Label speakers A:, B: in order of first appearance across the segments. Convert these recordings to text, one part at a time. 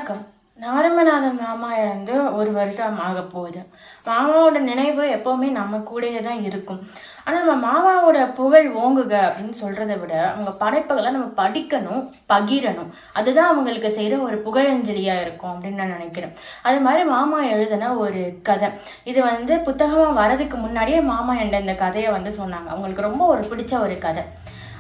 A: வணக்கம். நாரமநாதன் மாமா இறந்து 1 வருடம் ஆக போகுது. மாமாவோட நினைவு எப்போவுமே நம்ம கூடயே தான் இருக்கும். ஆனால் நம்ம மாமாவோட புகழ் ஓங்குக அப்படின்னு சொல்கிறத விட அவங்க படைப்புகளை நம்ம படிக்கணும், பகிரணும். அதுதான் அவங்களுக்கு செய்கிற ஒரு புகழஞ்சலியாக இருக்கும் அப்படின்னு நான் நினைக்கிறேன். அது மாதிரி மாமா எழுதின ஒரு கதை, இது புத்தகமாக வரதுக்கு முன்னாடியே மாமா என்ற இந்த கதையை சொன்னாங்க. அவங்களுக்கு ரொம்ப ஒரு பிடிச்ச ஒரு கதை.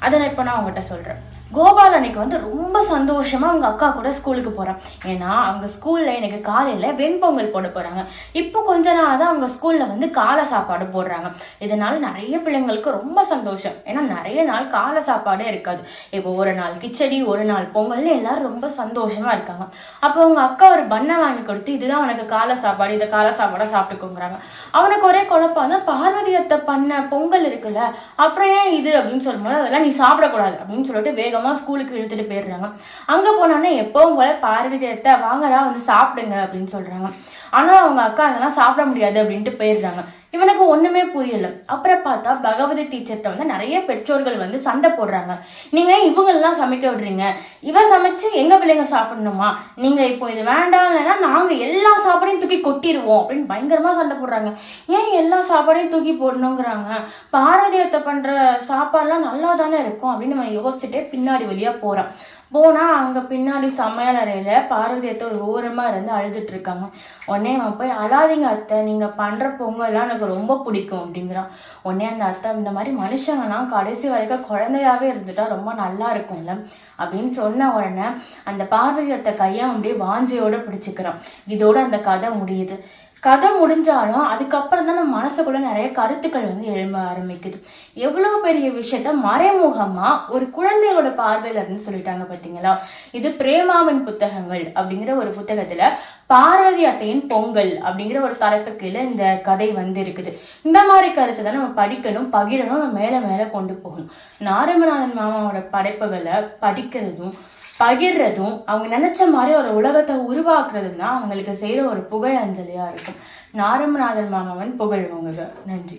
A: அதை இப்போ நான் அவங்ககிட்ட சொல்கிறேன். கோபால் அன்னைக்கு ரொம்ப சந்தோஷமாக அவங்க அக்கா கூட ஸ்கூலுக்கு போகிறான். ஏன்னா அவங்க ஸ்கூலில் எனக்கு காலையில் வெண்பொங்கல் போட போகிறாங்க. இப்போ கொஞ்ச நாள் தான் அவங்க ஸ்கூலில் காலை சாப்பாடு போடுறாங்க. இதனால் நிறைய பிள்ளைங்களுக்கு ரொம்ப சந்தோஷம். ஏன்னா நிறைய நாள் காலை சாப்பாடே இருக்காது. இப்போ ஒரு நாள் கிச்சடி, ஒரு நாள் பொங்கல்னு எல்லாரும் ரொம்ப சந்தோஷமாக இருக்காங்க. அப்போ அவங்க அக்கா ஒரு பண்ணை வாங்கி கொடுத்து, இதுதான் உனக்கு காலை சாப்பாடு, இதை காலை சாப்பாடாக சாப்பிட்டுக்கோங்கிறாங்க. அவனுக்கு ஒரே குழப்பம் தான், பார்வதி அத்தை பண்ண பொங்கல் இருக்குல்ல, அப்புறம் ஏன் இது அப்படின்னு சொல்லும்போது அதெல்லாம் நீ சாப்பிடக்கூடாது அப்படின்னு சொல்லிட்டு வேகமாக ஸ்கூலுக்கு இழுத்துட்டு போயிடுறாங்க. அங்கே போனோன்னே எப்பவும் போல பார்வதி அத்தை வாங்கடா சாப்பிடுங்க அப்படின்னு சொல்கிறாங்க. ஆனால் அவங்க அக்கா அதெல்லாம் சாப்பிட முடியாது அப்படின்ட்டு போயிடுறாங்க. இவனுக்கு ஒன்றுமே புரியல. அப்புறம் பார்த்தா பகவதி டீச்சர்கிட்ட நிறைய பெற்றோர்கள் சண்டை போடுறாங்க. நீங்கள் இவங்களெல்லாம் சமைக்க விடுறீங்க, இவ சமைச்சு எங்கள் பிள்ளைங்க சாப்பிடணுமா, நீங்கள் இப்போ இது வேண்டாம்னா நாங்கள் எல்லா சாப்பாடையும் தூக்கி கொட்டிடுவோம் அப்படின்னு பயங்கரமாக சண்டை போடுறாங்க. ஏன் எல்லா சாப்பாடையும் தூக்கி போடணுங்கிறாங்க? பார்வதியத்தை பண்ணுற சாப்பாடுலாம் நல்லா தானே இருக்கும் அப்படின்னு நம்ம யோசிச்சுட்டே பின்னாடி வழியாக போகிறான். போனால் அங்கே பின்னாடி சமையல் அறையில் பார்வதி அத்தை ஒரு ஓரமாக இருந்து அழுதுட்டு இருக்காங்க. உடனே அவன் போய், அழாதீங்க அத்தை, நீங்கள் பண்ணுற பொங்கல்லாம் எனக்கு ரொம்ப பிடிக்கும் அப்படிங்கிறான். உடனே அந்த அத்தை, இந்த மாதிரி மனுஷங்கலாம் கடைசி வரைக்கும் குழந்தையாவே இருந்துட்டா ரொம்ப நல்லா இருக்கும்ல அப்படின்னு சொன்ன உடனே அந்த பார்வதி அத்தை கையை அப்படியே வாஞ்சியோடு பிடிச்சிக்கிறான். இதோட அந்த கதை முடியுது. கதை முடிஞ்சாலும் அதுக்கப்புறம் தான் நம்ம மனசுக்குள்ள நிறைய கருத்துக்கள் எழும்ப ஆரம்பிக்குது. எவ்வளோ பெரிய விஷயத்த மறைமுகமா ஒரு குழந்தையோட பார்வையில இருந்து சொல்லிட்டாங்க பார்த்தீங்களா? இது பிரேமாவின் புத்தகங்கள் அப்படிங்கிற ஒரு புத்தகத்துல பார்வதி அத்தையின் பொங்கல் அப்படிங்கிற ஒரு தலைப்பு கீழே இந்த கதை இருக்குது. இந்த மாதிரி கருத்தை தான் நம்ம படிக்கணும், பகிரணும், நம்ம மேலே மேலே கொண்டு போகணும். நாரமநாதன் மாமாவோட படைப்புகளை படிக்கிறதும் பகிர்றதும் அவங்க நினைச்ச மாதிரி ஒரு உலகத்தை உருவாக்குறதும் தான் அவங்களுக்கு செய்யற ஒரு புகழ் அஞ்சலியா இருக்கும். நாரமநாதன் மாமாவன் புகழ்வங்க. நன்றி.